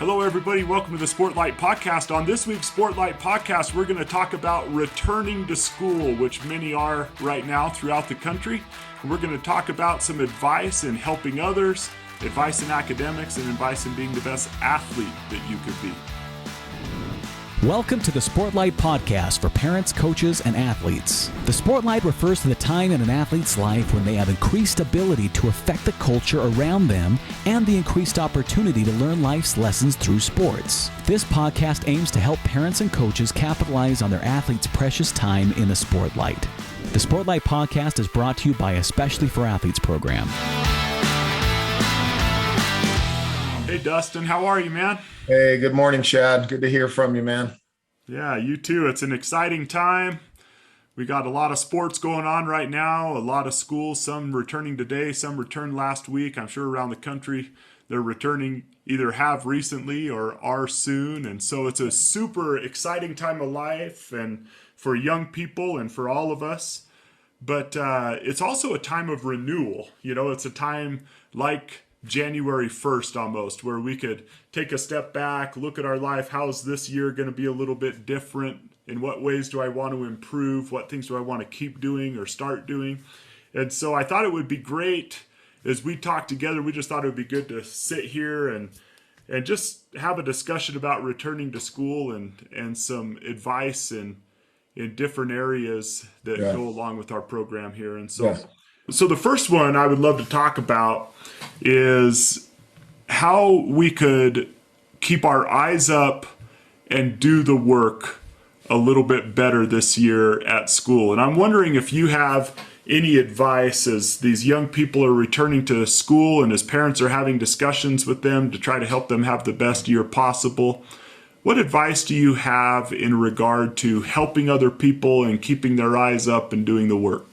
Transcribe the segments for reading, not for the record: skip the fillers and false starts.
Hello, everybody. Welcome to the Sportlight podcast. On this week's Sportlight podcast, we're going to talk about returning to school, which many are right now throughout the country. And we're going to talk about some advice in helping others, advice in academics, and advice in being the best athlete that you could be. Welcome to the Sportlight podcast for parents, coaches, and athletes. The Sportlight refers to the time in an athlete's life when they have increased ability to affect the culture around them and the increased opportunity to learn life's lessons through sports. This podcast aims to help parents and coaches capitalize on their athletes' precious time in the Sportlight. The Sportlight podcast is brought to you by Especially for Athletes program. Hey, Dustin, how are you, man? Hey, good morning, Shad. Good to hear from you, man. Yeah, you too. It's an exciting time. We got a lot of sports going on right now, a lot of schools, some returning today, some returned last week. I'm sure around the country they're returning, either have recently or are soon. And so it's a super exciting time of life and for young people and for all of us. But it's also a time of renewal. You know, it's a time like January 1st almost, where we could take a step back, look at our life. How's this year going to be a little bit different? In what ways do I want to improve? What things do I want to keep doing or start doing? And so I thought it would be great as we talk together. We just thought it would be good to sit here and just have a discussion about returning to school and some advice in different areas that go along with our program here. And so So the first one I would love to talk about is how we could keep our eyes up and do the work a little bit better this year at school. And I'm wondering if you have any advice as these young people are returning to school and as parents are having discussions with them to try to help them have the best year possible. What advice do you have in regard to helping other people and keeping their eyes up and doing the work?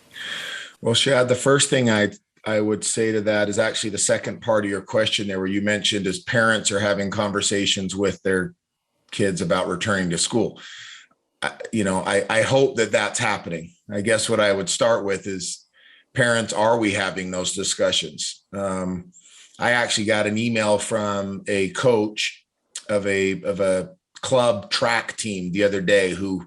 Well, Shad, the first thing I would say to that is actually the second part of your question there, where you mentioned as parents are having conversations with their kids about returning to school. I hope that that's happening. I guess what I would start with is, parents, are we having those discussions? I actually got an email from a coach of a club track team the other day who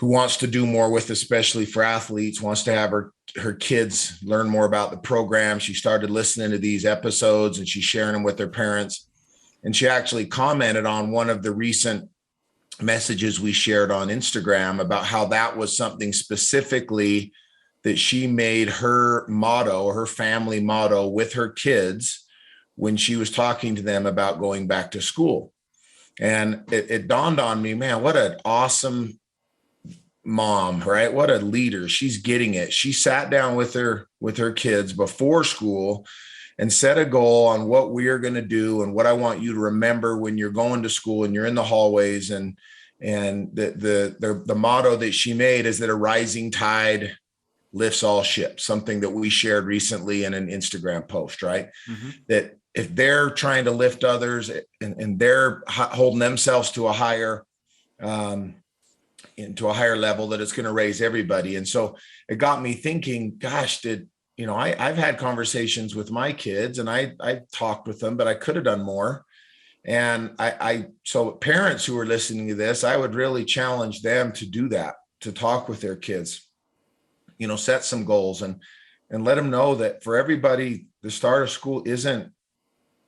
wants to do more with Especially for Athletes, wants to have her kids learn more about the program. She started listening to these episodes and she's sharing them with their parents. And she actually commented on one of the recent messages we shared on Instagram about how that was something specifically that she made her motto, or her family motto, with her kids when she was talking to them about going back to school. And it dawned on me, man, what an awesome mom, right? What a leader. She's getting it. She sat down with her kids before school and set a goal on what we are going to do and what I want you to remember when you're going to school and you're in the hallways. And the motto that she made is that a rising tide lifts all ships, something that we shared recently in an Instagram post, right? Mm-hmm. That if they're trying to lift others and they're holding themselves to a higher into a higher level, that it's going to raise everybody. And so it got me thinking, gosh, I've had conversations with my kids and I talked with them, but I could have done more. And so parents who are listening to this, I would really challenge them to do that, to talk with their kids, set some goals and let them know that for everybody, the start of school isn't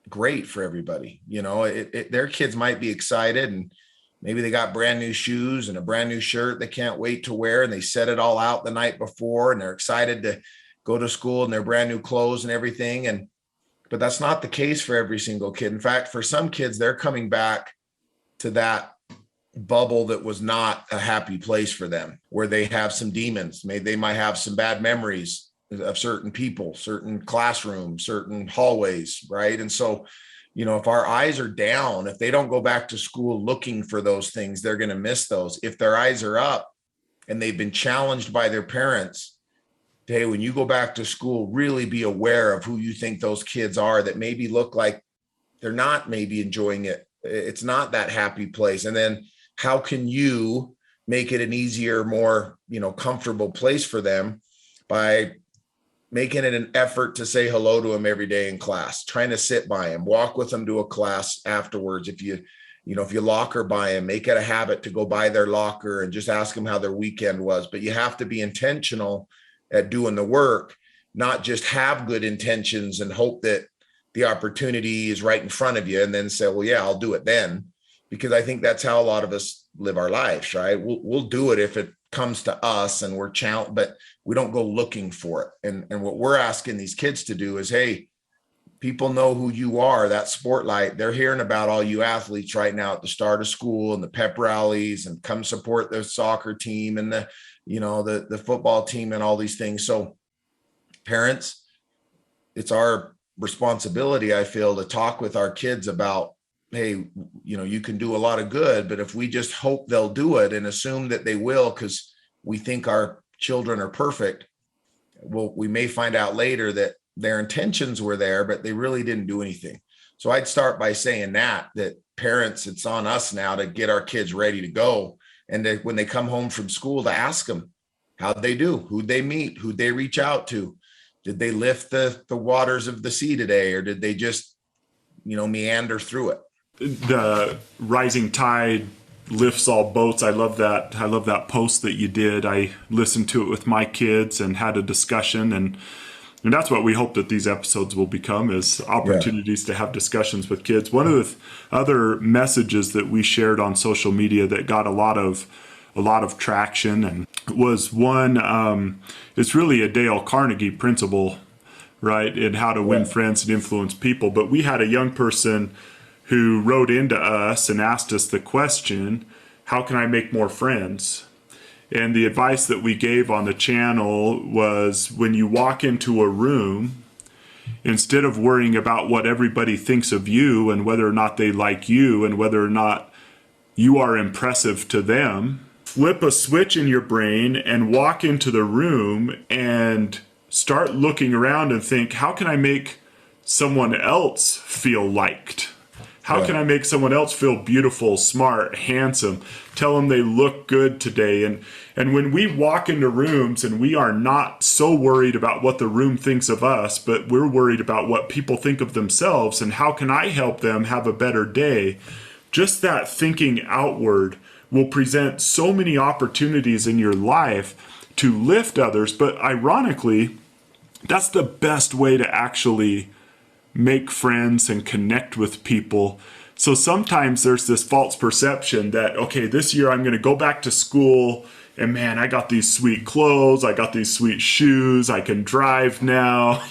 great for everybody. Their kids might be excited and maybe they got brand new shoes and a brand new shirt they can't wait to wear, and they set it all out the night before and they're excited to go to school in their brand new clothes and everything. But that's not the case for every single kid. In fact, for some kids, they're coming back to that bubble that was not a happy place for them, where they have some demons. Maybe they might have some bad memories of certain people, certain classrooms, certain hallways, right? And so if our eyes are down, if they don't go back to school looking for those things, they're going to miss those. If their eyes are up and they've been challenged by their parents, hey, when you go back to school, really be aware of who you think those kids are that maybe look like they're not maybe enjoying it. It's not that happy place. And then how can you make it an easier, more, comfortable place for them by making it an effort to say hello to them every day in class, trying to sit by them, walk with them to a class afterwards. If you locker by them, make it a habit to go by their locker and just ask them how their weekend was. But you have to be intentional at doing the work, not just have good intentions and hope that the opportunity is right in front of you and then say, well, yeah, I'll do it then. Because I think that's how a lot of us live our lives, right? We'll do it if it comes to us and we're challenged, but we don't go looking for it. And what we're asking these kids to do is, hey, people know who you are, that Sportlight. They're hearing about all you athletes right now at the start of school and the pep rallies, and come support the soccer team and the football team and all these things. So parents, it's our responsibility, I feel, to talk with our kids about, hey, you can do a lot of good, but if we just hope they'll do it and assume that they will because we think our children are perfect, well, we may find out later that their intentions were there, but they really didn't do anything. So I'd start by saying that parents, it's on us now to get our kids ready to go. And when they come home from school, to ask them how'd they do, who'd they meet, who'd they reach out to? Did they lift the waters of the sea today? Or did they just, meander through it? The rising tide lifts all boats. I love that post that you did. I listened to it with my kids and had a discussion, and that's what we hope that these episodes will become, is opportunities to have discussions with kids. One of the other messages that we shared on social media that got a lot of traction and was one, it's really a Dale Carnegie principle, right, in how to win friends and influence people. But we had a young person who wrote into us and asked us the question, how can I make more friends? And the advice that we gave on the channel was, when you walk into a room, instead of worrying about what everybody thinks of you and whether or not they like you and whether or not you are impressive to them, flip a switch in your brain and walk into the room and start looking around and think, how can I make someone else feel liked? How can I make someone else feel beautiful, smart, handsome? Tell them they look good today. And when we walk into rooms and we are not so worried about what the room thinks of us, but we're worried about what people think of themselves and how can I help them have a better day, just that thinking outward will present so many opportunities in your life to lift others. But ironically, that's the best way to actually make friends and connect with people. So sometimes there's this false perception that, okay, this year I'm going to go back to school and man, I got these sweet clothes, I got these sweet shoes, I can drive now,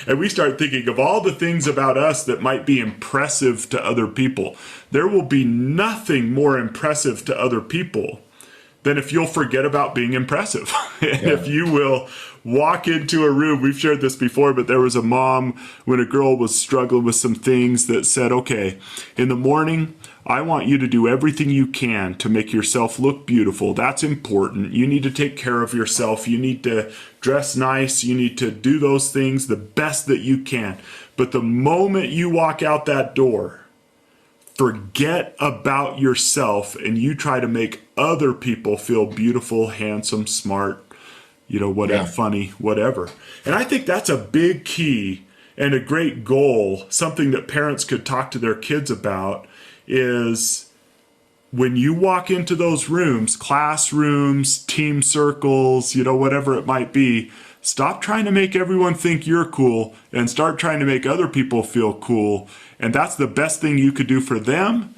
and we start thinking of all the things about us that might be impressive to other people. There will be nothing more impressive to other people than if you'll forget about being impressive. And if you will walk into a room, we've shared this before, but there was a mom when a girl was struggling with some things that said, okay, in the morning, I want you to do everything you can to make yourself look beautiful. That's important. You need to take care of yourself. You need to dress nice. You need to do those things the best that you can. But the moment you walk out that door, forget about yourself and you try to make other people feel beautiful, handsome, smart, whatever, funny, whatever. And I think that's a big key and a great goal, something that parents could talk to their kids about, is when you walk into those rooms, classrooms, team circles, whatever it might be, stop trying to make everyone think you're cool and start trying to make other people feel cool. And that's the best thing you could do for them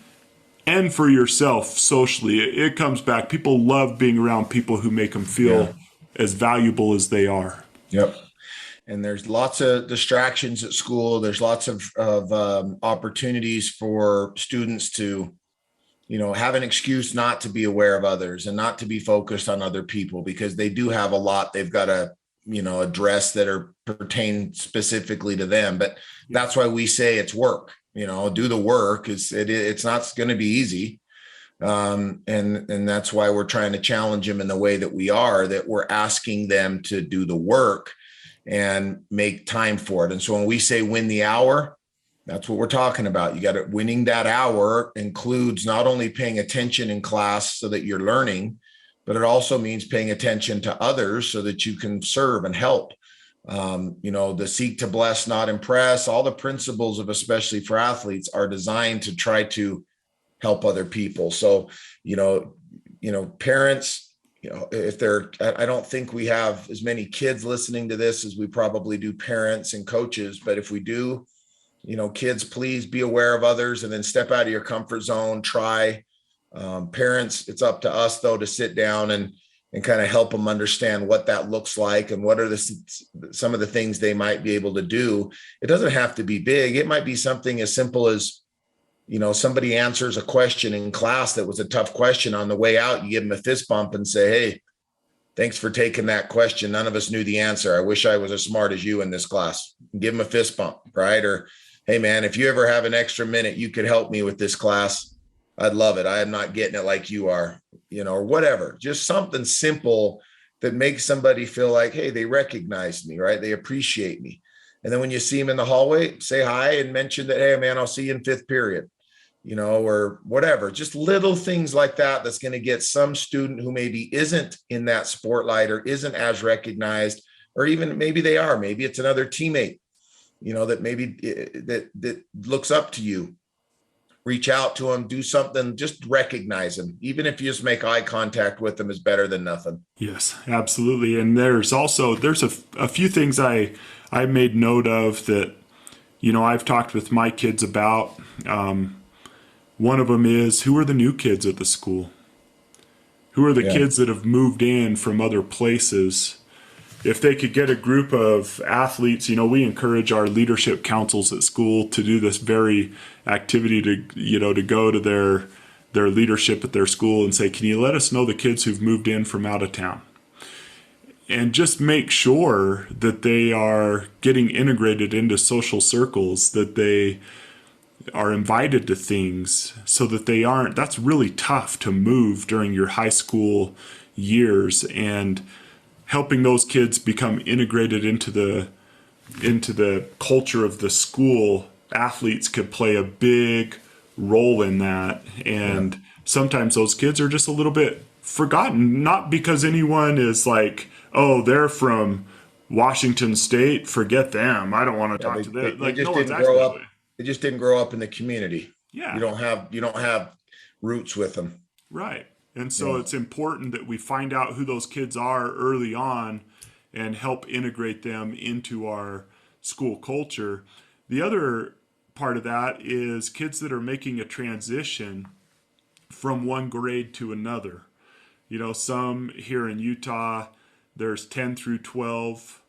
and for yourself socially. It comes back. People love being around people who make them feel as valuable as they are. Yep. And there's lots of distractions at school. There's lots of opportunities for students to, have an excuse not to be aware of others and not to be focused on other people, because they do have a lot they've got to, address that are pertain specifically to them. But that's why we say it's work, do the work. It's not going to be easy. And that's why we're trying to challenge them in the way that we are, that we're asking them to do the work and make time for it. And so when we say win the hour, that's what we're talking about. You got to, winning that hour includes not only paying attention in class so that you're learning, but it also means paying attention to others so that you can serve and help. The seek to bless, not impress, all the principles of, especially for athletes, are designed to try to help other people. So, parents, if I don't think we have as many kids listening to this as we probably do parents and coaches, but if we do, kids, please be aware of others and then step out of your comfort zone, try. Parents, it's up to us though, to sit down and kind of help them understand what that looks like and what are some of the things they might be able to do. It doesn't have to be big. It might be something as simple as, somebody answers a question in class that was a tough question. On the way out, you give them a fist bump and say, hey, thanks for taking that question. None of us knew the answer. I wish I was as smart as you in this class. Give them a fist bump, right? Or, hey man, if you ever have an extra minute, you could help me with this class. I'd love it. I am not getting it like you are, or whatever. Just something simple that makes somebody feel like, hey, they recognize me, right? They appreciate me. And then when you see them in the hallway, say hi and mention that, hey man, I'll see you in 5th period, or whatever. Just little things like that. That's going to get some student who maybe isn't in that spotlight or isn't as recognized, or even maybe they are, maybe it's another teammate, that maybe that looks up to you. Reach out to them, do something, just recognize them. Even if you just make eye contact with them is better than nothing. Yes, absolutely. And there's a few things I made note of that, I've talked with my kids about. One of them is, who are the new kids at the school? Who are the kids that have moved in from other places? If they could get a group of athletes, we encourage our leadership councils at school to do this very activity to go to their leadership at their school and say, can you let us know the kids who've moved in from out of town? And just make sure that they are getting integrated into social circles, that they are invited to things, so that they aren't, that's really tough to move during your high school years, and helping those kids become integrated into the culture of the school. Athletes could play a big role in that. And sometimes those kids are just a little bit forgotten, not because anyone is like, oh, they're from Washington State, forget them, I don't want to talk to them. They just didn't grow up. They just didn't grow up in the community. Yeah. You don't have roots with them. Right. And so it's important that we find out who those kids are early on and help integrate them into our school culture. The other part of that is kids that are making a transition from one grade to another. Some here in Utah, there's 10 through 12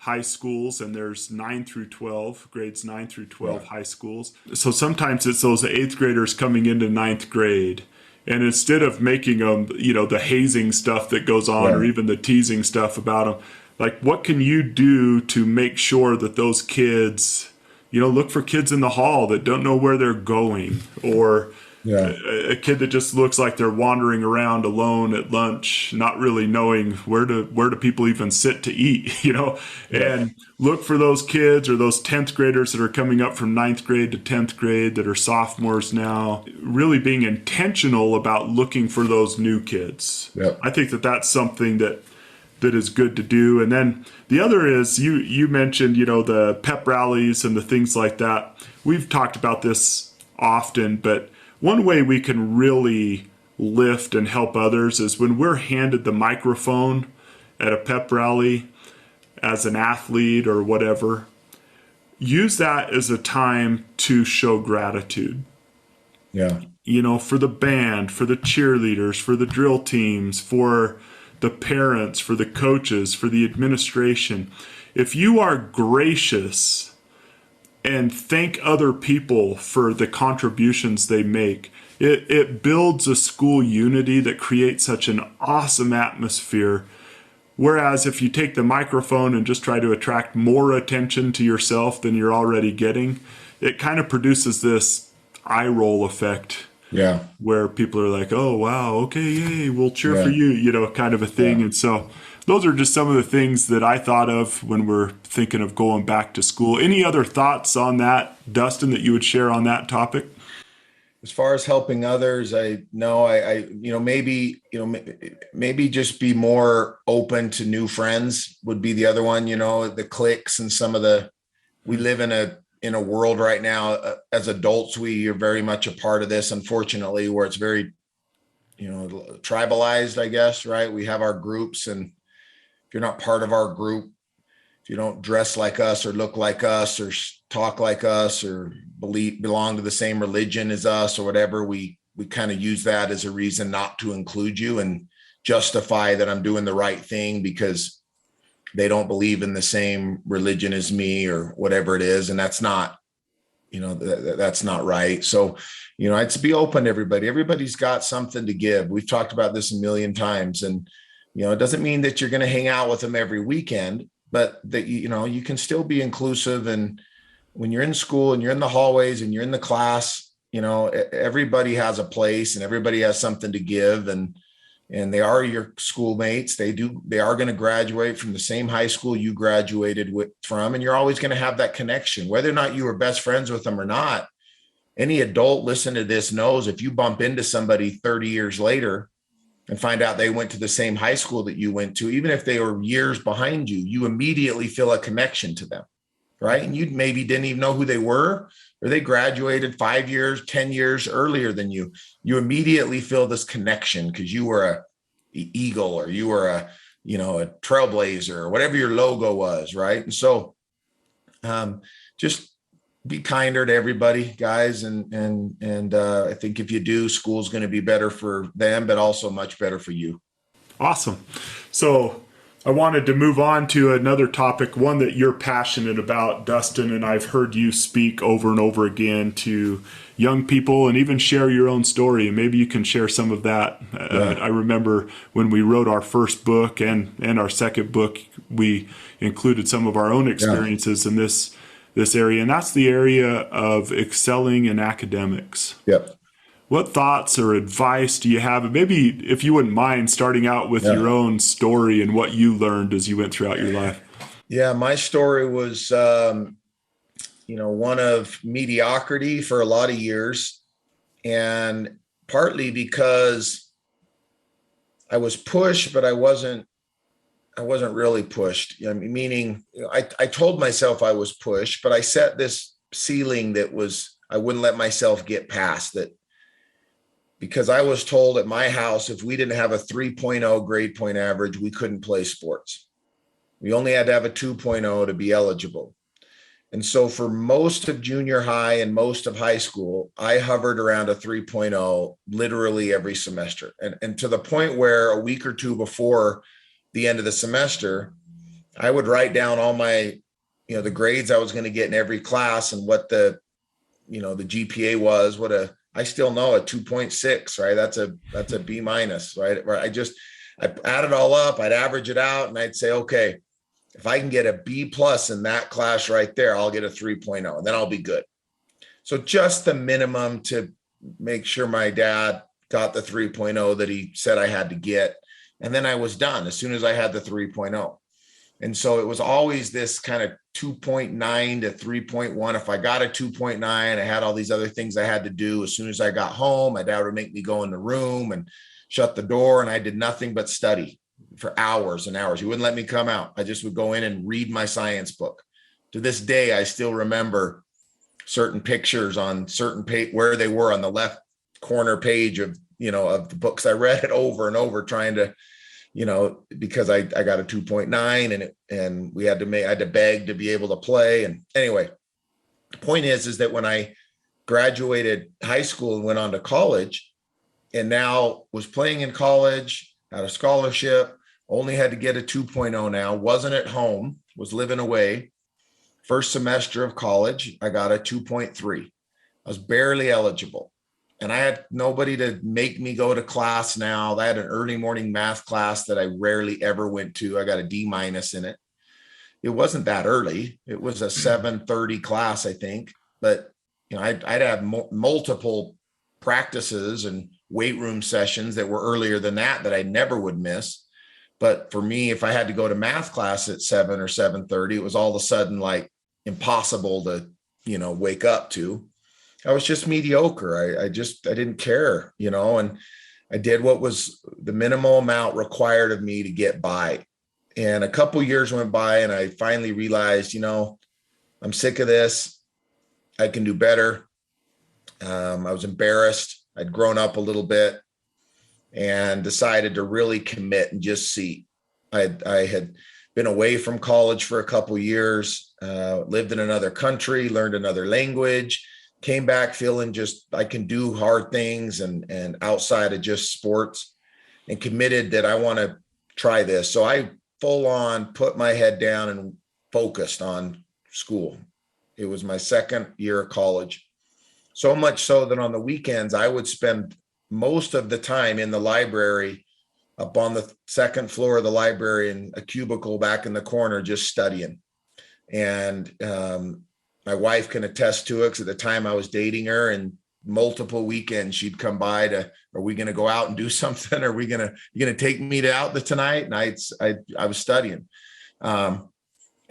high schools, and there's 9 through 12, grades 9 through 12 high schools. So sometimes it's those 8th graders coming into 9th grade. And instead of making them, the hazing stuff that goes on, or even the teasing stuff about them, like, what can you do to make sure that those kids, look for kids in the hall that don't know where they're going, or a kid that just looks like they're wandering around alone at lunch, not really knowing where do people even sit to eat, and look for those kids, or those 10th graders that are coming up from 9th grade to 10th grade that are sophomores now, really being intentional about looking for those new kids. I think that that's something that is good to do. And then the other is, you mentioned, the pep rallies and the things like that. We've talked about this often, but one way we can really lift and help others is when we're handed the microphone at a pep rally as an athlete or whatever. Use that as a time to show gratitude. For the band, for the cheerleaders, for the drill teams, for the parents, for the coaches, for the administration. If you are gracious and thank other people for the contributions they make, it builds a school unity that creates such an awesome atmosphere. Whereas if you take the microphone and just try to attract more attention to yourself than you're already getting, it kind of produces this eye roll effect. Where people are like, oh, wow, okay, yay, we'll cheer for you, kind of a thing. And so those are just some of the things that I thought of when we're thinking of going back to school. Any other thoughts on that, Dustin, that you would share on that topic? As far as helping others, maybe just be more open to new friends would be the other one. The cliques and we live in a world right now, as adults, we are very much a part of this, unfortunately, where it's very, tribalized, I guess, right? We have our groups, and if you're not part of our group, if you don't dress like us or look like us or talk like us or belong to the same religion as us or whatever, we kind of use that as a reason not to include you and justify that I'm doing the right thing because they don't believe in the same religion as me or whatever it is. And that's not, that's not right. So, I'd be open to everybody. Everybody's got something to give. We've talked about this a million times, and, it doesn't mean that you're going to hang out with them every weekend, but that, you can still be inclusive. And when you're in school and you're in the hallways and you're in the class, everybody has a place and everybody has something to give. And they are your schoolmates. They are going to graduate from the same high school you graduated from. And you're always going to have that connection, whether or not you were best friends with them or not. Any adult listening to this knows if you bump into somebody 30 years later and find out they went to the same high school that you went to, even if they were years behind you, you immediately feel a connection to them, right? And you maybe didn't even know who they were, or they graduated 5 years, 10 years earlier than you. You immediately feel this connection because you were a Eagle or you were a Trailblazer or whatever your logo was, right? And so just be kinder to everybody, guys. And I think if you do, school's going to be better for them, but also much better for you. Awesome. So I wanted to move on to another topic, one that you're passionate about, Dustin, and I've heard you speak over and over again to young people and even share your own story. And maybe you can share some of that. Yeah. I remember when we wrote our first book and our second book, we included some of our own experiences in this area, and that's the area of excelling in academics. Yep. What thoughts or advice do you have? And maybe if you wouldn't mind starting out with your own story and what you learned as you went throughout your life. Yeah, my story was, one of mediocrity for a lot of years, and partly because I was pushed, but I wasn't really pushed. Meaning I told myself I was pushed, but I set this ceiling that I wouldn't let myself get past that, because I was told at my house, if we didn't have a 3.0 grade point average, we couldn't play sports. We only had to have a 2.0 to be eligible. And so for most of junior high and most of high school, I hovered around a 3.0 literally every semester. And to the point where a week or two before the end of the semester, I would write down all my, the grades I was going to get in every class and what the GPA was, I still know a 2.6, right? That's a B minus, right? I add it all up, I'd average it out, and I'd say, okay, if I can get a B plus in that class right there, I'll get a 3.0 and then I'll be good. So just the minimum to make sure my dad got the 3.0 that he said I had to get. And then I was done as soon as I had the 3.0. And so it was always this kind of 2.9 to 3.1. If I got a 2.9, I had all these other things I had to do. As soon as I got home, my dad would make me go in the room and shut the door. And I did nothing but study for hours and hours. He wouldn't let me come out. I just would go in and read my science book. To this day, I still remember certain pictures on certain page where they were on the left corner page of the books. I read it over and over trying to, because I got a 2.9 and I had to beg to be able to play. And anyway, the point is that when I graduated high school and went on to college and now was playing in college, had a scholarship, only had to get a 2.0 now, wasn't at home, was living away. First semester of college, I got a 2.3. I was barely eligible. And I had nobody to make me go to class now. I had an early morning math class that I rarely ever went to. I got a D minus in it. It wasn't that early. It was a 7:30 class, I think. But I'd have multiple practices and weight room sessions that were earlier than that I never would miss. But for me, if I had to go to math class at 7 or 7:30, it was all of a sudden like impossible to, wake up to. I was just mediocre. I didn't care, and I did what was the minimal amount required of me to get by. And a couple years went by and I finally realized, I'm sick of this. I can do better. I was embarrassed. I'd grown up a little bit and decided to really commit and just see. I had been away from college for a couple years, lived in another country, learned another language, came back feeling just I can do hard things and outside of just sports, and committed that I want to try this. So I full on put my head down and focused on school. It was my second year of college. So much so that on the weekends, I would spend most of the time in the library, up on the second floor of the library in a cubicle back in the corner, just studying. And my wife can attest to it, because at the time I was dating her, and multiple weekends she'd come by to, are we going to go out and do something? Are we going to, you going to take me to out tonight? And I was studying.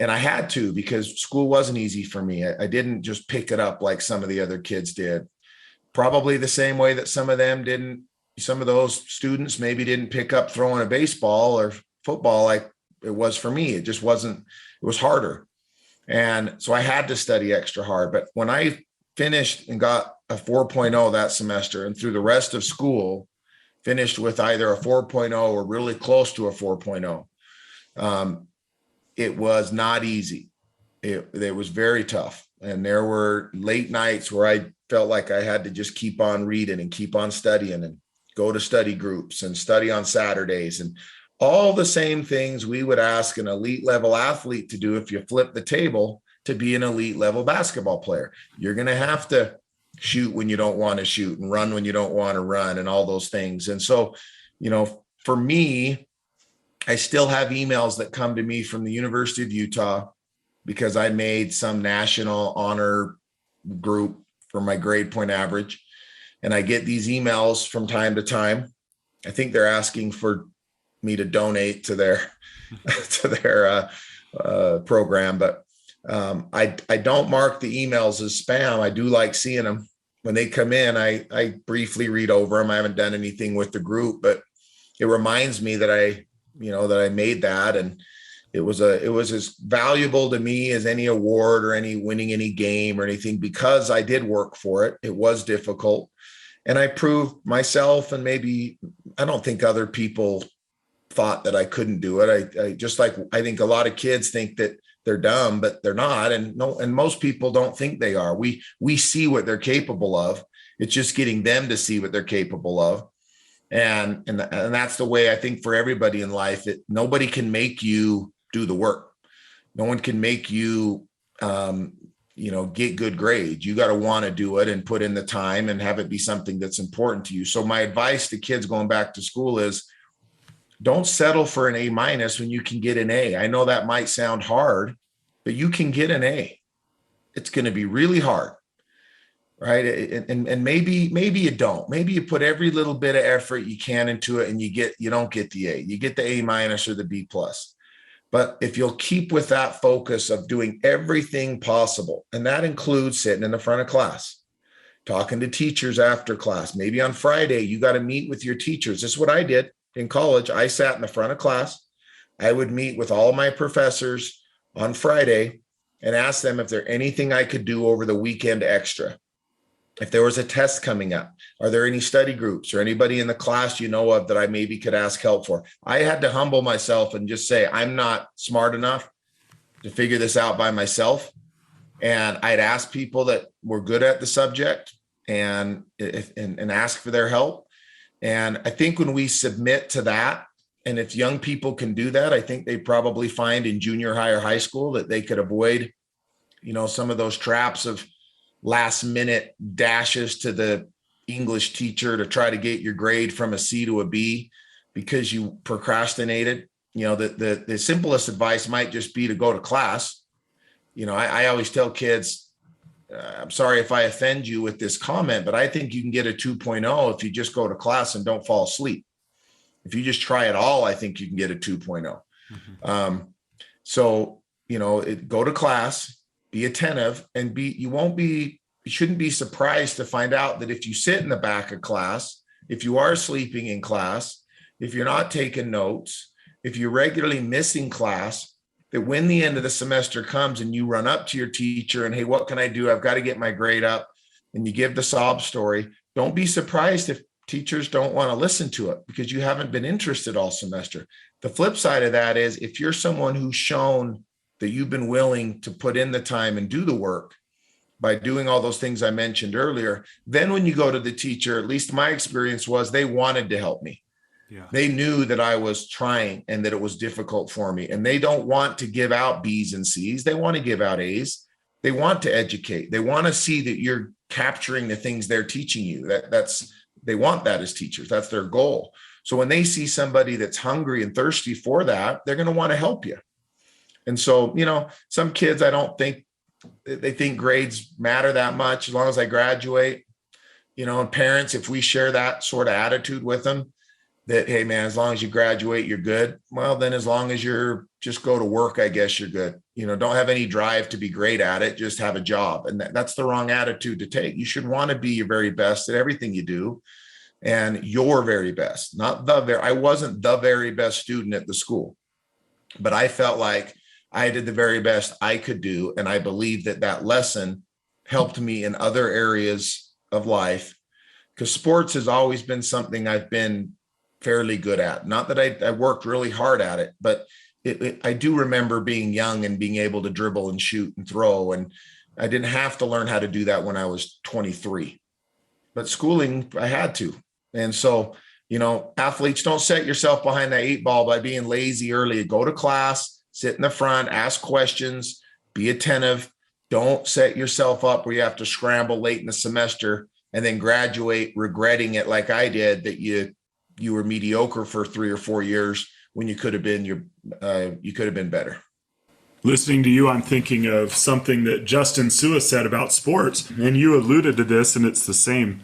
And I had to, because school wasn't easy for me. I didn't just pick it up like some of the other kids did. Probably the same way that some of them didn't. Some of those students maybe didn't pick up throwing a baseball or football like it was for me. It just wasn't, it was harder. And so I had to study extra hard. But when I finished and got a 4.0 that semester, and through the rest of school, finished with either a 4.0 or really close to a 4.0, it was not easy. It was very tough. And there were late nights where I felt like I had to just keep on reading and keep on studying and go to study groups and study on Saturdays, and all the same things we would ask an elite level athlete to do if you flip the table to be an elite level basketball player. You're going to have to shoot when you don't want to shoot and run when you don't want to run and all those things. And so, for me, I still have emails that come to me from the University of Utah because I made some national honor group for my grade point average. And I get these emails from time to time. I think they're asking for me to donate to their program, but I don't mark the emails as spam. I do like seeing them when they come in. I briefly read over them. I haven't done anything with the group, but it reminds me that I made that, and it was as valuable to me as any award or any winning any game or anything, because I did work for it. It was difficult, and I proved myself, and maybe I don't think other people thought that I couldn't do it. I just, like, I think a lot of kids think that they're dumb, but they're not. And most people don't think they are. We see what they're capable of. It's just getting them to see what they're capable of. And that's the way I think for everybody in life. Nobody can make you do the work. No one can make you, get good grades. You got to want to do it and put in the time and have it be something that's important to you. So my advice to kids going back to school is, don't settle for an A- when you can get an A. I know that might sound hard, but you can get an A. It's going to be really hard, right? And maybe you don't. Maybe you put every little bit of effort you can into it, and you don't get the A. You get the A- or the B+. But if you'll keep with that focus of doing everything possible, and that includes sitting in the front of class, talking to teachers after class. Maybe on Friday, you got to meet with your teachers. This is what I did. In college, I sat in the front of class. I would meet with all my professors on Friday and ask them if there's anything I could do over the weekend extra. If there was a test coming up, are there any study groups or anybody in the class you know of that I maybe could ask help for? I had to humble myself and just say, I'm not smart enough to figure this out by myself. And I'd ask people that were good at the subject and ask for their help. And I think when we submit to that, and if young people can do that, I think they probably find in junior high or high school that they could avoid, some of those traps of last minute dashes to the English teacher to try to get your grade from a C to a B because you procrastinated. The simplest advice might just be to go to class. I always tell kids, I'm sorry if I offend you with this comment, but I think you can get a 2.0 if you just go to class and don't fall asleep. If you just try it all, I think you can get a 2.0. Mm-hmm. So, go to class, be attentive, and you won't be you shouldn't be surprised to find out that if you sit in the back of class, if you are sleeping in class, if you're not taking notes, if you're regularly missing class, that when the end of the semester comes and you run up to your teacher and, hey, what can I do? I've got to get my grade up. And you give the sob story. Don't be surprised if teachers don't want to listen to it because you haven't been interested all semester. The flip side of that is if you're someone who's shown that you've been willing to put in the time and do the work by doing all those things I mentioned earlier, then when you go to the teacher, at least my experience was they wanted to help me. Yeah. They knew that I was trying and that it was difficult for me. And they don't want to give out B's and C's. They want to give out A's. They want to educate. They want to see that you're capturing the things they're teaching you. They want that as teachers. That's their goal. So when they see somebody that's hungry and thirsty for that, they're going to want to help you. And so, some kids, I don't think they think grades matter that much as long as I graduate, and parents, if we share that sort of attitude with them, that, hey, man, as long as you graduate, you're good. Well, then as long as you're just go to work, I guess you're good. Don't have any drive to be great at it. Just have a job. And that's the wrong attitude to take. You should want to be your very best at everything you do and your very best, I wasn't the very best student at the school, but I felt like I did the very best I could do. And I believe that lesson helped me in other areas of life because sports has always been something I've been fairly good at. Not that I worked really hard at it, but I do remember being young and being able to dribble and shoot and throw. And I didn't have to learn how to do that when I was 23, but schooling, I had to. And so, athletes, don't set yourself behind that 8 ball by being lazy early. Go to class, sit in the front, ask questions, be attentive. Don't set yourself up where you have to scramble late in the semester and then graduate regretting it like I did, that you were mediocre for 3 or 4 years when you could have been better. Listening to you, I'm thinking of something that Justin Su'a said about sports, and you alluded to this, and it's the same.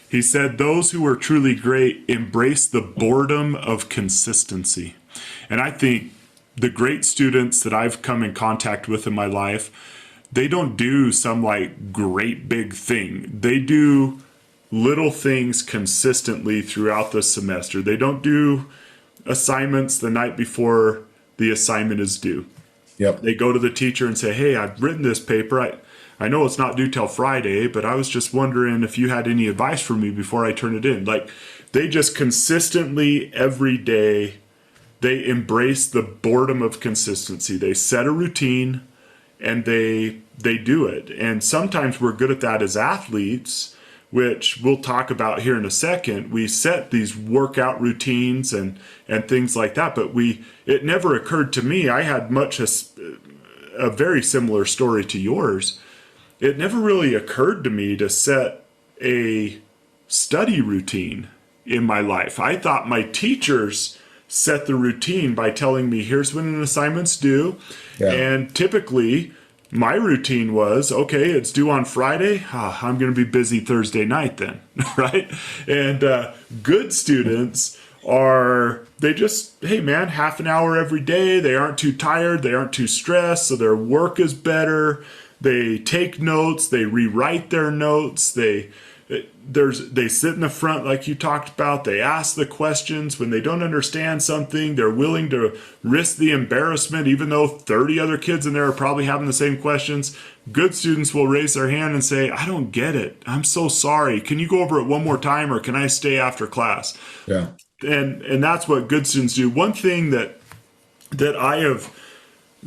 He said, those who are truly great embrace the boredom of consistency. And I think the great students that I've come in contact with in my life, they don't do some great big thing. They do little things consistently throughout the semester. They don't do assignments the night before the assignment is due. Yep. They go to the teacher and say, hey, I've written this paper. I know it's not due till Friday, but I was just wondering if you had any advice for me before I turn it in. They just consistently every day, they embrace the boredom of consistency. They set a routine and they do it. And sometimes we're good at that as athletes, which we'll talk about here in a second. We set these workout routines and things like that, but it never occurred to me. I had a very similar story to yours. It never really occurred to me to set a study routine in my life. I thought my teachers set the routine by telling me, here's when an assignment's due. Yeah. And typically my routine was, okay, it's due on Friday. I'm going to be busy Thursday night then, right? And good students they just, hey man, half an hour every day. They aren't too tired. They aren't too stressed. So their work is better. They take notes. They rewrite their notes. They sit in the front like you talked about. They ask the questions. When they don't understand something, they're willing to risk the embarrassment, even though 30 other kids in there are probably having the same questions. Good students will raise their hand and say, I don't get it. I'm so sorry. Can you go over it one more time, or can I stay after class? Yeah. And that's what good students do. One thing that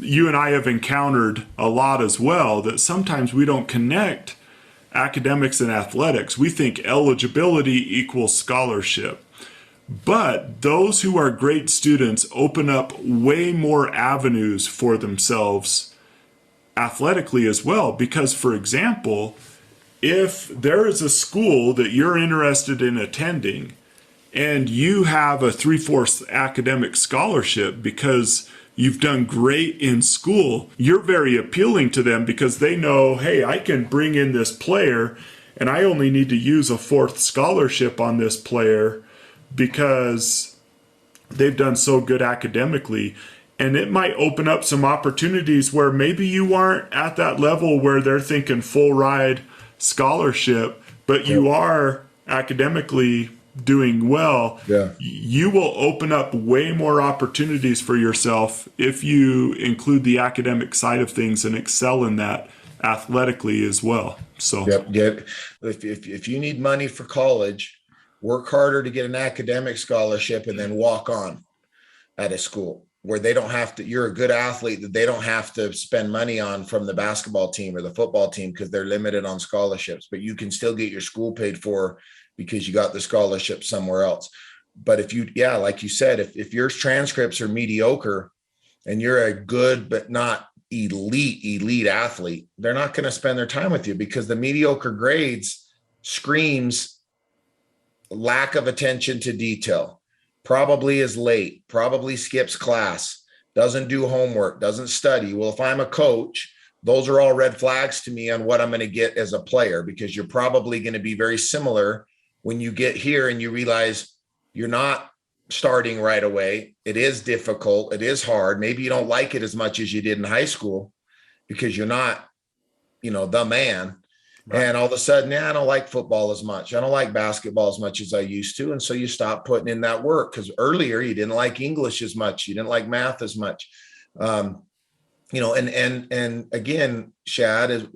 you and I have encountered a lot as well, that sometimes we don't connect academics and athletics. We think eligibility equals scholarship. But those who are great students open up way more avenues for themselves athletically as well. Because, for example, if there is a school that you're interested in attending and you have a 3/4 academic scholarship because you've done great in school, you're very appealing to them because they know, hey, I can bring in this player and I only need to use a 4th scholarship on this player because they've done so good academically. And it might open up some opportunities where maybe you aren't at that level where they're thinking full ride scholarship, but you are academically doing well, Yeah. you will open up way more opportunities for yourself if you include the academic side of things and excel in that athletically as well. So Yep. If you need money for college, work harder to get an academic scholarship and then walk on at a school where they don't have to, you're a good athlete that they don't have to spend money on from the basketball team or the football team because they're limited on scholarships, but you can still get your school paid for because you got the scholarship somewhere else. But if you, yeah, like you said, if your transcripts are mediocre and you're a good, but not elite athlete, they're not going to spend their time with you because the mediocre grades screams lack of attention to detail, probably is late, probably skips class, doesn't do homework, doesn't study. Well, if I'm a coach, those are all red flags to me on what I'm going to get as a player, because you're probably going to be very similar when you get here and you realize you're not starting right away. It is difficult. It is hard. Maybe you don't like it as much as you did in high school because you're not, the man. Right. And all of a sudden, I don't like football as much. I don't like basketball as much as I used to. And so you stop putting in that work because earlier you didn't like English as much. You didn't like math as much. And again, Shad, is,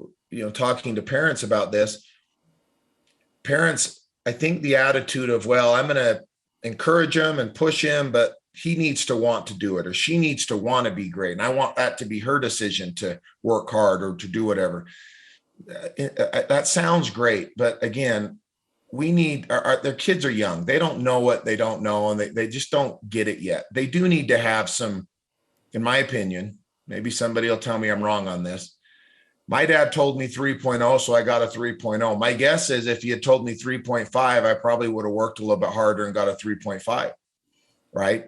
talking to parents about this, parents, I think the attitude of, well, I'm going to encourage him and push him, but he needs to want to do it, or she needs to want to be great. And I want that to be her decision to work hard or to do whatever. That sounds great. But again, we need their kids are young. They don't know what they don't know. And they just don't get it yet. They do need to have some, in my opinion, maybe somebody will tell me I'm wrong on this. My dad told me 3.0, so I got a 3.0. My guess is if he had told me 3.5, I probably would have worked a little bit harder and got a 3.5, right?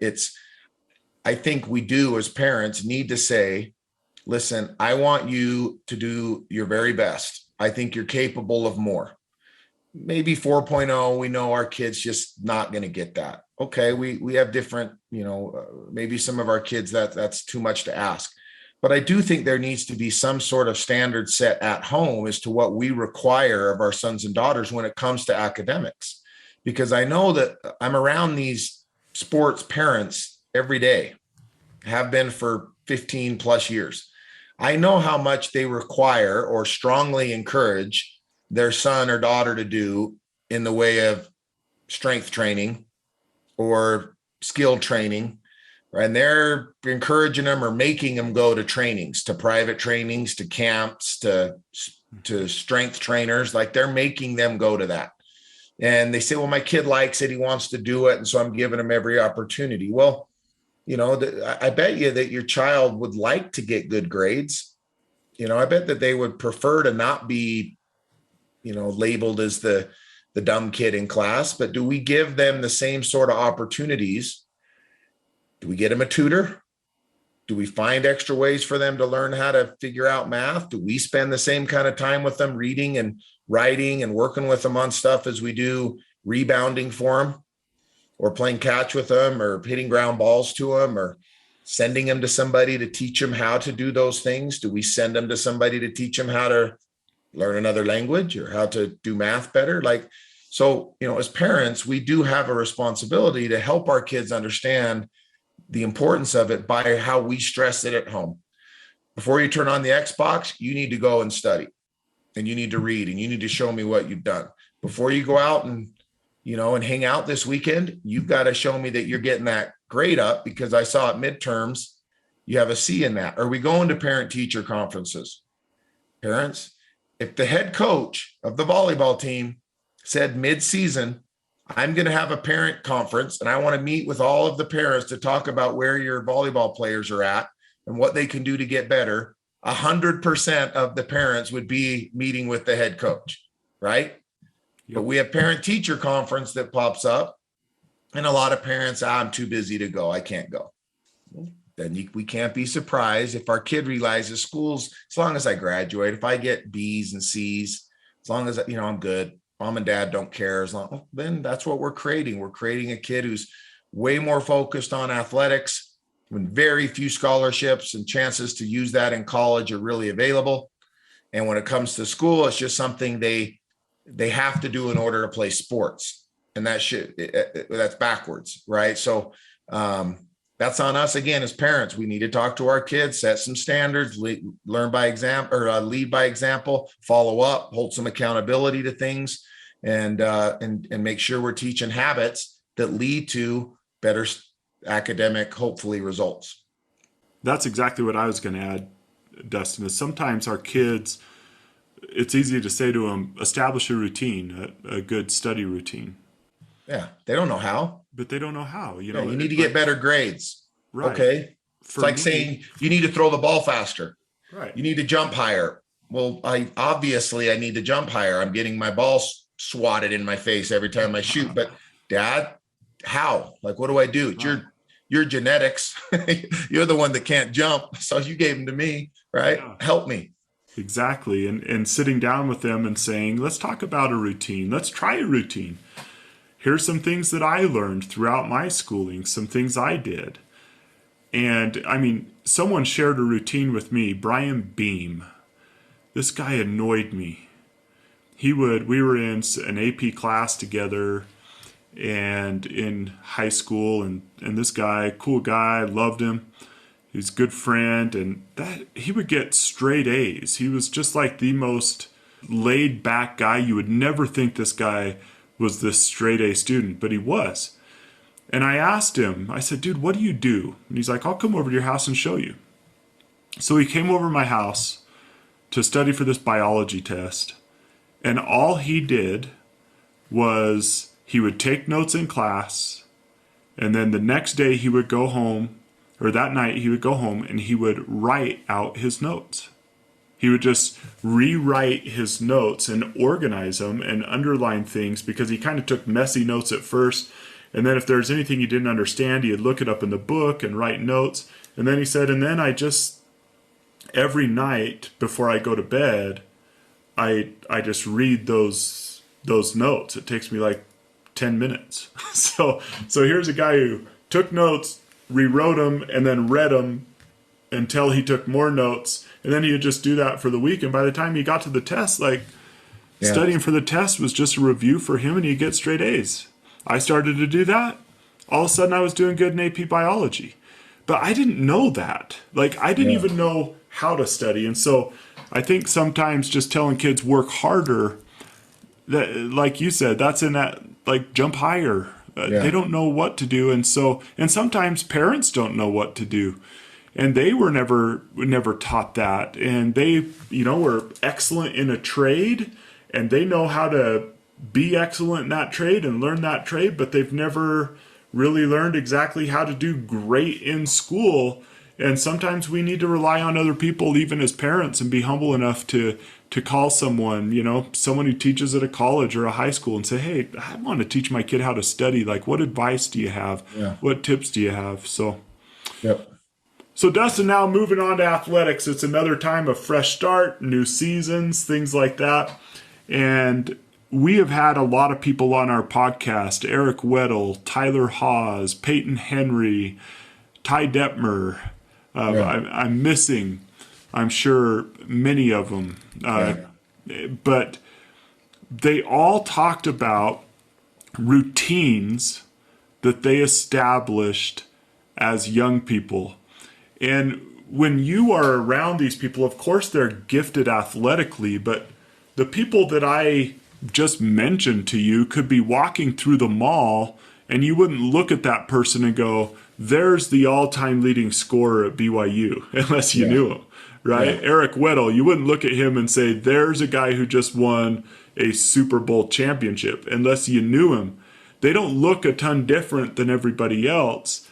I think we do as parents need to say, listen, I want you to do your very best. I think you're capable of more. Maybe 4.0, we know our kids just not going to get that. Okay, we have different, maybe some of our kids that's too much to ask. But I do think there needs to be some sort of standard set at home as to what we require of our sons and daughters when it comes to academics. Because I know that I'm around these sports parents every day, have been for 15 plus years. I know how much they require or strongly encourage their son or daughter to do in the way of strength training or skill training. And they're encouraging them or making them go to trainings, to private trainings, to camps, to strength trainers. Like they're making them go to that. And they say, well, my kid likes it. He wants to do it. And so I'm giving him every opportunity. Well, I bet you that your child would like to get good grades. I bet that they would prefer to not be, labeled as the dumb kid in class. But do we give them the same sort of opportunities? Do we get them a tutor? Do we find extra ways for them to learn how to figure out math? Do we spend the same kind of time with them reading and writing and working with them on stuff as we do rebounding for them, or playing catch with them, or hitting ground balls to them, or sending them to somebody to teach them how to do those things? Do we send them to somebody to teach them how to learn another language or how to do math better? So, as parents, we do have a responsibility to help our kids understand the importance of it by how we stress it at home. Before you turn on the Xbox, you need to go and study, and you need to read, and you need to show me what you've done. Before you go out and hang out this weekend, you've got to show me that you're getting that grade up, because I saw at midterms, you have a C in that. Are we going to parent-teacher conferences? Parents, if the head coach of the volleyball team said mid-season, I'm going to have a parent conference and I want to meet with all of the parents to talk about where your volleyball players are at and what they can do to get better, 100% of the parents would be meeting with the head coach, right? Yep. But we have parent-teacher conference that pops up, and a lot of parents, I'm too busy to go. I can't go. Then we can't be surprised if our kid realizes schools, as long as I graduate, if I get B's and C's, as long as, I'm good. Mom and dad don't care, then that's what we're creating. We're creating a kid who's way more focused on athletics, when very few scholarships and chances to use that in college are really available. And when it comes to school, it's just something they have to do in order to play sports. And that's backwards, right? So that's on us again as parents. We need to talk to our kids, set some standards, learn by example, or lead by example, follow up, hold some accountability to things, and make sure we're teaching habits that lead to better academic, hopefully, results. That's exactly what I was going to add, Dustin, is sometimes our kids, it's easy to say to them, establish a routine, a good study routine. Yeah, they don't know how. But they don't know how. You need to get better grades. Right. Okay. It's like saying you need to throw the ball faster. Right. You need to jump higher. Well, I need to jump higher. I'm getting my ball swatted in my face every time I shoot. But Dad, how? Like, what do I do? It's your genetics. You're the one that can't jump. So you gave them to me, right? Yeah. Help me. Exactly. And sitting down with them and saying, let's talk about a routine. Let's try a routine. Here's some things that I learned throughout my schooling, some things I did. And I mean, someone shared a routine with me, Brian Beam. This guy annoyed me. We were in an AP class together and in high school, and this guy, cool guy, loved him. He's a good friend, and that he would get straight A's. He was just like the most laid back guy. You would never think this guy was this straight A student, but he was. And I asked him, I said, dude, what do you do? And he's like, I'll come over to your house and show you. So he came over to my house to study for this biology test. And all he did was he would take notes in class, and then the next day he would go home, or that night he would go home and he would write out his notes. He would just rewrite his notes and organize them and underline things, because he kind of took messy notes at first. And then if there's anything he didn't understand, he'd look it up in the book and write notes. And then he said, and then every night before I go to bed, I just read those notes. It takes me like 10 minutes. So here's a guy who took notes, rewrote them, and then read them until he took more notes. And then he would just do that for the week. And by the time he got to the test, studying for the test was just a review for him, and he'd get straight A's. I started to do that. All of a sudden I was doing good in AP biology. But I didn't know that. I didn't even know how to study. And so I think sometimes just telling kids work harder, that, like you said, that's in that, jump higher. They don't know what to do. And sometimes parents don't know what to do. And they were never taught that. And they, were excellent in a trade, and they know how to be excellent in that trade and learn that trade, but they've never really learned exactly how to do great in school. And sometimes we need to rely on other people, even as parents, and be humble enough to call someone, someone who teaches at a college or a high school, and say, hey, I want to teach my kid how to study. What advice do you have? Yeah. What tips do you have? So, yep. So Dustin, now moving on to athletics, it's another time of fresh start, new seasons, things like that. And we have had a lot of people on our podcast: Eric Weddle, Tyler Hawes, Peyton Henry, Ty Detmer. I'm missing, I'm sure, many of them. But they all talked about routines that they established as young people. And when you are around these people, of course, they're gifted athletically, but the people that I just mentioned to you could be walking through the mall, and you wouldn't look at that person and go, there's the all-time leading scorer at BYU, unless you knew him, right? Yeah. Eric Weddle, you wouldn't look at him and say, there's a guy who just won a Super Bowl championship, unless you knew him. They don't look a ton different than everybody else,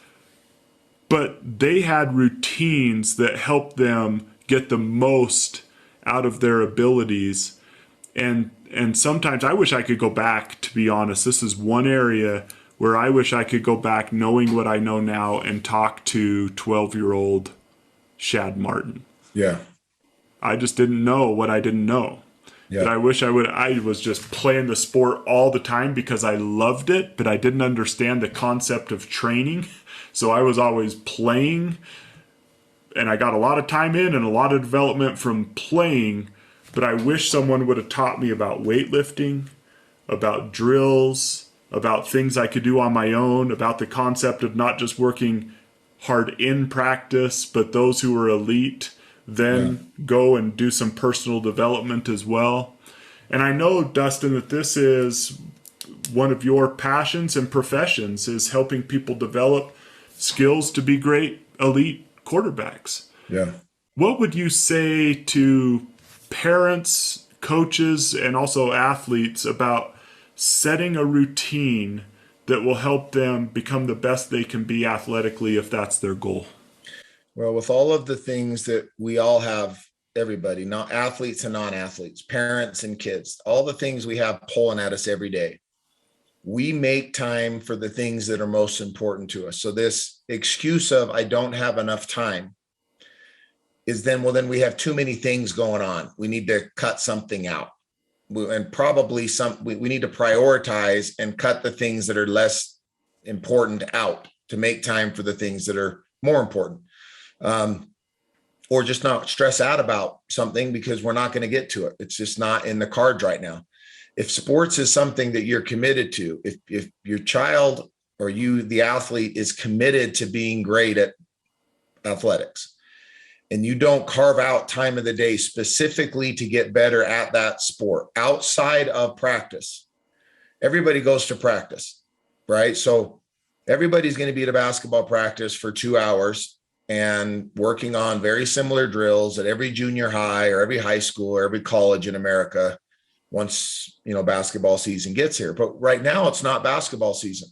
but they had routines that helped them get the most out of their abilities. And sometimes I wish I could go back, to be honest. This is one area where I wish I could go back knowing what I know now and talk to 12-year-old Shad Martin. Yeah. I just didn't know what I didn't know. Yeah. But I wish I would. I was just playing the sport all the time because I loved it, but I didn't understand the concept of training. So I was always playing, and I got a lot of time in and a lot of development from playing, but I wish someone would have taught me about weightlifting, about drills, about things I could do on my own, about the concept of not just working hard in practice, but those who are elite then go and do some personal development as well. And I know, Dustin, that this is one of your passions and professions, is helping people develop skills to be great elite quarterbacks. Yeah. What would you say to parents, coaches, and also athletes about setting a routine that will help them become the best they can be athletically if that's their goal? Well, with all of the things that we all have, everybody, not athletes and non-athletes, parents and kids, all the things we have pulling at us every day, we make time for the things that are most important to us. So this excuse of I don't have enough time is then we have too many things going on. We need to cut something out. And probably we need to prioritize and cut the things that are less important out to make time for the things that are more important. Or just not stress out about something because we're not going to get to it. It's just not in the cards right now. If sports is something that you're committed to, if your child or you, the athlete, is committed to being great at athletics, and you don't carve out time of the day specifically to get better at that sport outside of practice, everybody goes to practice, right? So everybody's going to be at a basketball practice for 2 hours and working on very similar drills at every junior high or every high school or every college in America once, basketball season gets here. But right now it's not basketball season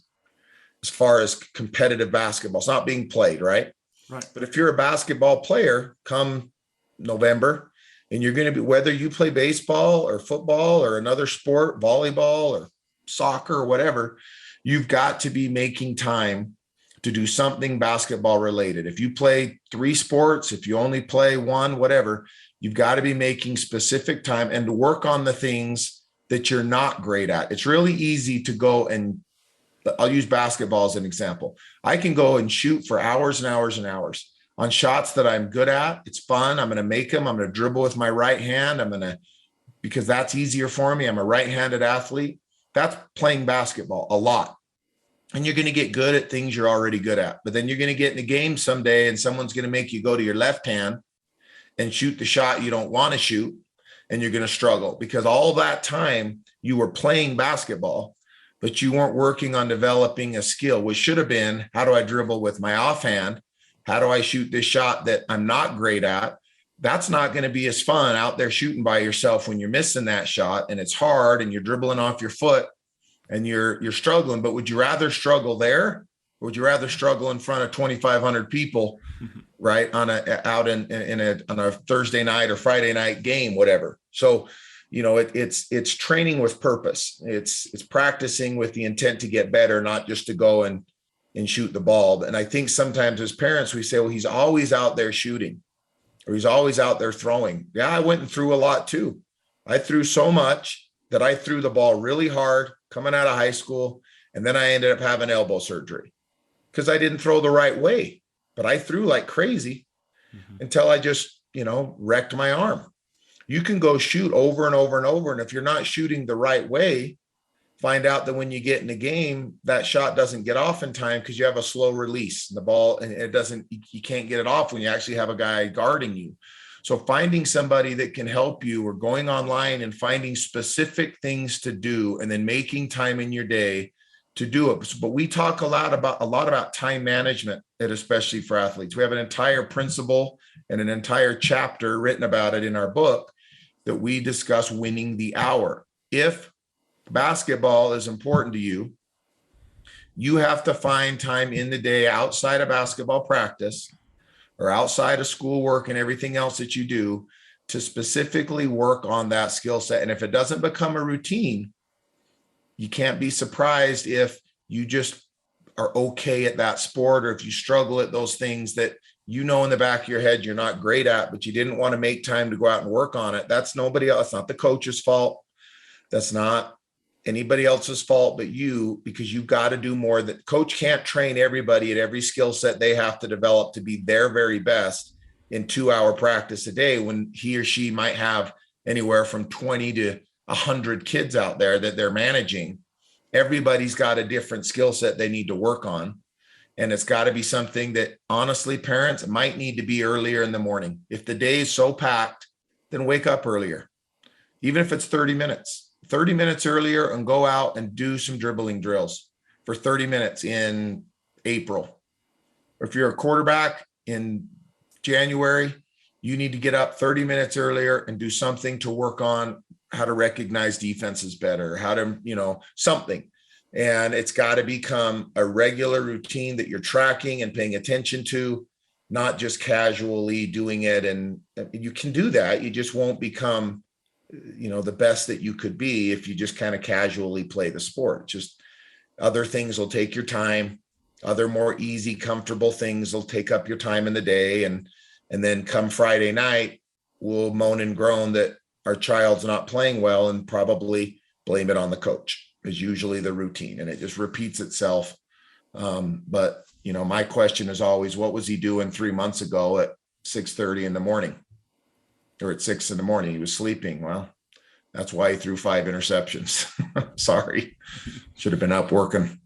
as far as competitive basketball. It's not being played, right? Right. But if you're a basketball player come November, and you're going to be, whether you play baseball or football or another sport, volleyball or soccer or whatever, you've got to be making time to do something basketball related. If you play 3 sports, if you only play 1, whatever, you've got to be making specific time and to work on the things that you're not great at. It's really easy to go and I'll use basketball as an example. I can go and shoot for hours and hours and hours on shots that I'm good at. It's fun. I'm going to make them. I'm going to dribble with my right hand. Because that's easier for me. I'm a right-handed athlete. That's playing basketball a lot. And you're going to get good at things you're already good at. But then you're going to get in a game someday and someone's going to make you go to your left hand and shoot the shot you don't want to shoot. And you're going to struggle because all that time you were playing basketball, but you weren't working on developing a skill, which should have been, how do I dribble with my offhand? How do I shoot this shot that I'm not great at? That's not going to be as fun out there shooting by yourself when you're missing that shot and it's hard and you're dribbling off your foot and you're struggling. But would you rather struggle there? Or would you rather struggle in front of 2,500 people, right? On a Thursday night or Friday night game, whatever. So, it's training with purpose. It's practicing with the intent to get better, not just to go and shoot the ball. And I think sometimes as parents, we say, well, he's always out there shooting or he's always out there throwing. Yeah, I went and threw a lot too. I threw so much that I threw the ball really hard coming out of high school. And then I ended up having elbow surgery because I didn't throw the right way, but I threw like crazy until I just, wrecked my arm. You can go shoot over and over and over. And if you're not shooting the right way, find out that when you get in the game, that shot doesn't get off in time because you have a slow release. The ball, and you can't get it off when you actually have a guy guarding you. So finding somebody that can help you or going online and finding specific things to do and then making time in your day to do it. But we talk a lot about time management, and especially for athletes. We have an entire principle and an entire chapter written about it in our book that we discuss winning the hour. If basketball is important to you, you have to find time in the day outside of basketball practice or outside of schoolwork and everything else that you do to specifically work on that skill set. And if it doesn't become a routine, you can't be surprised if you just are okay at that sport or if you struggle at those things that in the back of your head you're not great at, but you didn't want to make time to go out and work on it. That's nobody else. It's not the coach's fault. That's not anybody else's fault but you, because you've got to do more. That coach can't train everybody at every skill set they have to develop to be their very best in 2-hour practice a day when he or she might have anywhere from 20 to 100 kids out there that they're managing. Everybody's got a different skill set they need to work on. And it's got to be something that, honestly, parents, might need to be earlier in the morning. If the day is so packed, then wake up earlier. Even if it's 30 minutes earlier, and go out and do some dribbling drills for 30 minutes in April. Or if you're a quarterback in January, you need to get up 30 minutes earlier and do something to work on how to recognize defenses better, how to, something. And it's got to become a regular routine that you're tracking and paying attention to, not just casually doing it. And you can do that. You just won't become, the best that you could be if you just kind of casually play the sport. Just other things will take your time. Other more easy, comfortable things will take up your time in the day. And then come Friday night, we'll moan and groan that our child's not playing well and probably blame it on the coach. Is usually the routine, and it just repeats itself. But my question is always, what was he doing 3 months ago at 6:30 in the morning or at 6 in the morning? He was sleeping. Well, that's why he threw 5 interceptions. Sorry. Should have been up working.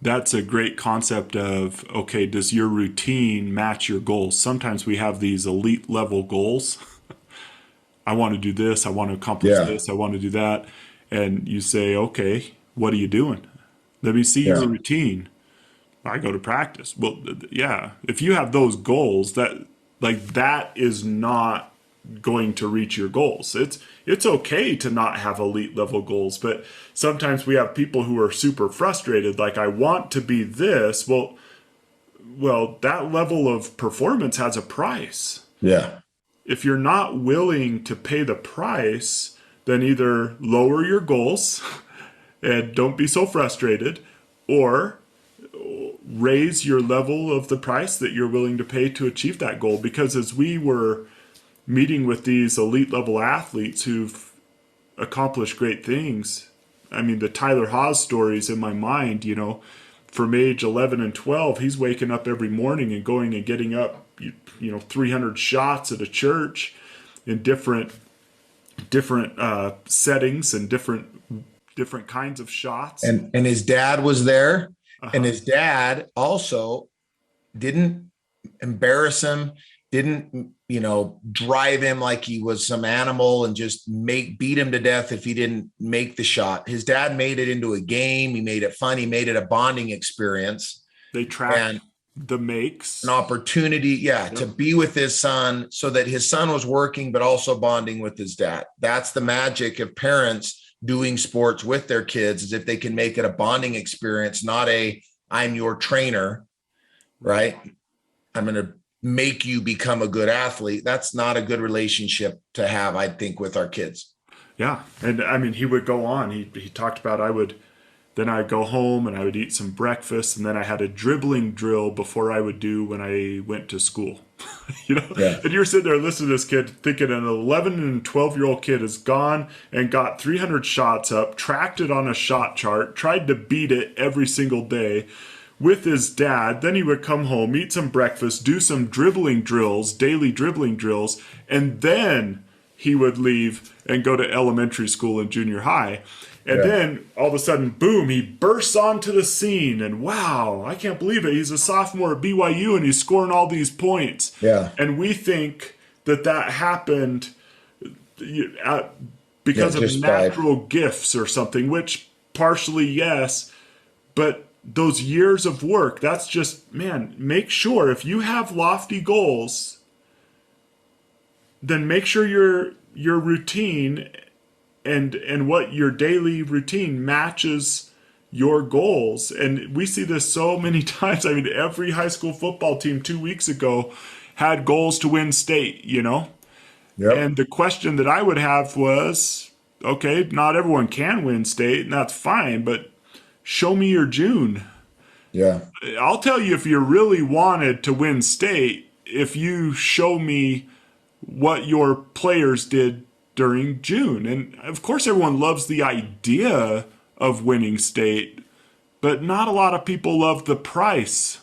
That's a great concept of, okay, does your routine match your goals? Sometimes we have these elite level goals. I want to do this. I want to accomplish this. I want to do that. And you say, okay, what are you doing? Let me see your routine. I go to practice. Well, yeah, if you have those goals, that is not going to reach your goals. It's okay to not have elite level goals, but sometimes we have people who are super frustrated. Like, I want to be this. Well, that level of performance has a price. Yeah. If you're not willing to pay the price, then either lower your goals and don't be so frustrated, or raise your level of the price that you're willing to pay to achieve that goal. Because as we were meeting with these elite level athletes who've accomplished great things, I mean, the Tyler Haas stories in my mind, from age 11 and 12, he's waking up every morning and going and getting up, 300 shots at a church in different settings and different kinds of shots. And his dad was there, and his dad also didn't embarrass him, didn't, drive him like he was some animal and just beat him to death if he didn't make the shot. His dad made it into a game. He made it fun. He made it a bonding experience. They tracked the makes. An opportunity, to be with his son, so that his son was working, but also bonding with his dad. That's the magic of parents doing sports with their kids, is if they can make it a bonding experience, not I'm your trainer, right? I'm going to make you become a good athlete. That's not a good relationship to have, I think, with our kids. Yeah. And I mean, he would go on. He talked about then I'd go home and I would eat some breakfast, and then I had a dribbling drill before I would do when I went to school. And you're sitting there listening to this kid thinking an 11 and 12-year-old kid has gone and got 300 shots up, tracked it on a shot chart, tried to beat it every single day with his dad. Then he would come home, eat some breakfast, do some dribbling drills, daily dribbling drills, and then he would leave and go to elementary school and junior high. And then all of a sudden, boom, he bursts onto the scene, and wow, I can't believe it. He's a sophomore at BYU and he's scoring all these points. Yeah. And we think that happened because of natural gifts or something, which partially, yes, but those years of work, that's just, make sure if you have lofty goals, then make sure your routine and what your daily routine matches your goals. And we see this so many times. I mean, every high school football team 2 weeks ago had goals to win state, Yep. And the question that I would have was, okay, not everyone can win state, and that's fine, but show me your June. Yeah. I'll tell you if you really wanted to win state, if you show me what your players did during June. And of course, everyone loves the idea of winning state, but not a lot of people love the price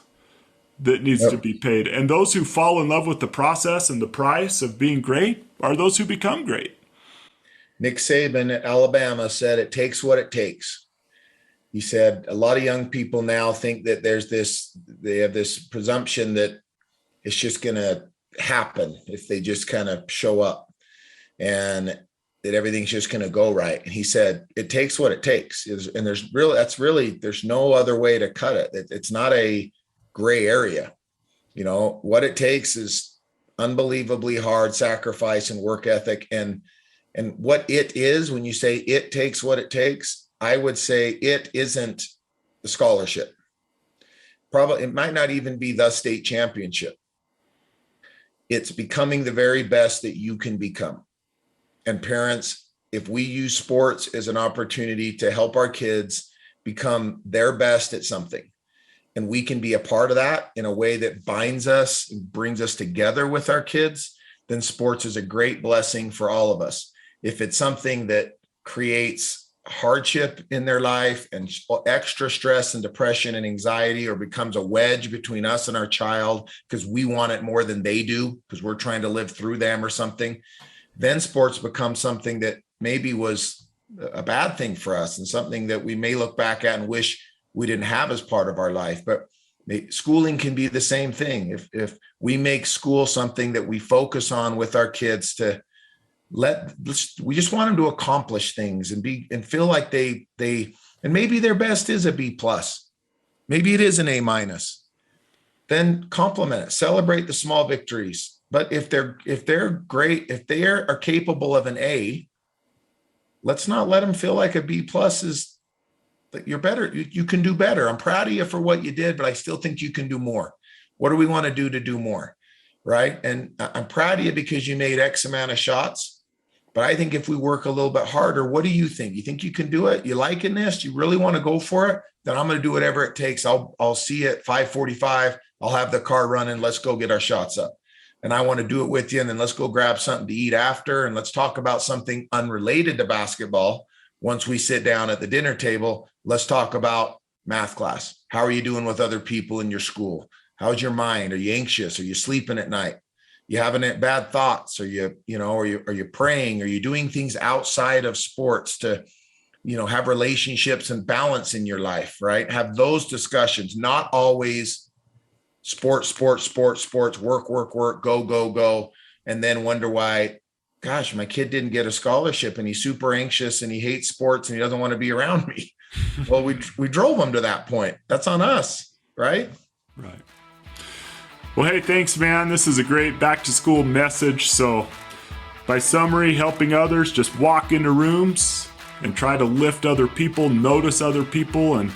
that needs to Yep. be paid. And those who fall in love with the process and the price of being great are those who become great. Nick Saban at Alabama said it takes what it takes. He said a lot of young people now think that they have this presumption that it's just going to happen if they just kind of show up, and that everything's just going to go right. And he said, it takes what it takes. And there's no other way to cut it. It's not a gray area. What it takes is unbelievably hard sacrifice and work ethic. And what it is, when you say it takes what it takes, I would say it isn't the scholarship. Probably it might not even be the state championship. It's becoming the very best that you can become. And parents, if we use sports as an opportunity to help our kids become their best at something, and we can be a part of that in a way that binds us and brings us together with our kids, then sports is a great blessing for all of us. If it's something that creates hardship in their life and extra stress and depression and anxiety, or becomes a wedge between us and our child because we want it more than they do because we're trying to live through them or something, then sports becomes something that maybe was a bad thing for us and something that we may look back at and wish we didn't have as part of our life. But schooling can be the same thing. If we make school something that we focus on with our kids, we just want them to accomplish things and feel like they and maybe their best is a B+, maybe it is an A-, then compliment it, celebrate the small victories. But if they're great, if they are capable of an A, let's not let them feel like a B+ is that you're better. You can do better. I'm proud of you for what you did, but I still think you can do more. What do we want to do more? Right. And I'm proud of you because you made X amount of shots. But I think if we work a little bit harder, what do you think? You think you can do it? You liking this? You really want to go for it? Then I'm going to do whatever it takes. I'll see you at 5:45. I'll have the car running. Let's go get our shots up. And I want to do it with you. And then let's go grab something to eat after. And let's talk about something unrelated to basketball. Once we sit down at the dinner table, let's talk about math class. How are you doing with other people in your school? How's your mind? Are you anxious? Are you sleeping at night? You having bad thoughts? Are you praying? Are you doing things outside of sports to, have relationships and balance in your life, right? Have those discussions, not always sports, work, go, and then wonder why, gosh, my kid didn't get a scholarship and he's super anxious and he hates sports and he doesn't want to be around me. Well, we drove him to that point. That's on us, right? Right. Well, hey, thanks, man. This is a great back to school message. So by summary, helping others, just walk into rooms and try to lift other people, notice other people, and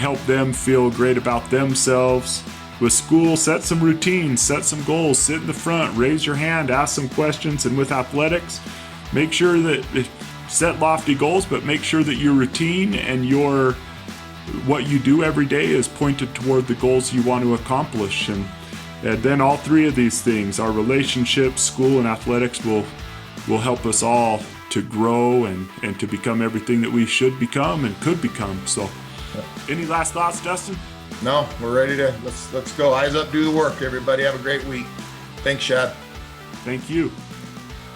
help them feel great about themselves. With school, set some routines, set some goals, sit in the front, raise your hand, ask some questions. And with athletics, make sure that set lofty goals, but make sure that your routine and what you do every day is pointed toward the goals you want to accomplish. And then all three of these things, our relationships, school, and athletics will help us all to grow and to become everything that we should become and could become. So any last thoughts, Dustin? No, we're ready to let's go. Eyes up, do the work. Everybody have a great week. Thanks, Shad. Thank you.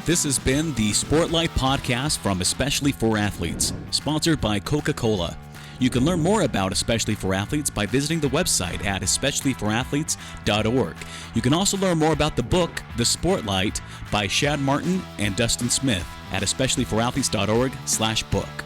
This has been the Sportlight podcast from Especially for Athletes, sponsored by Coca-Cola. You can learn more about Especially for Athletes by visiting the website at especiallyforathletes.org. You can also learn more about the book, The Sportlight, by Shad Martin and Dustin Smith at especiallyforathletes.org/book.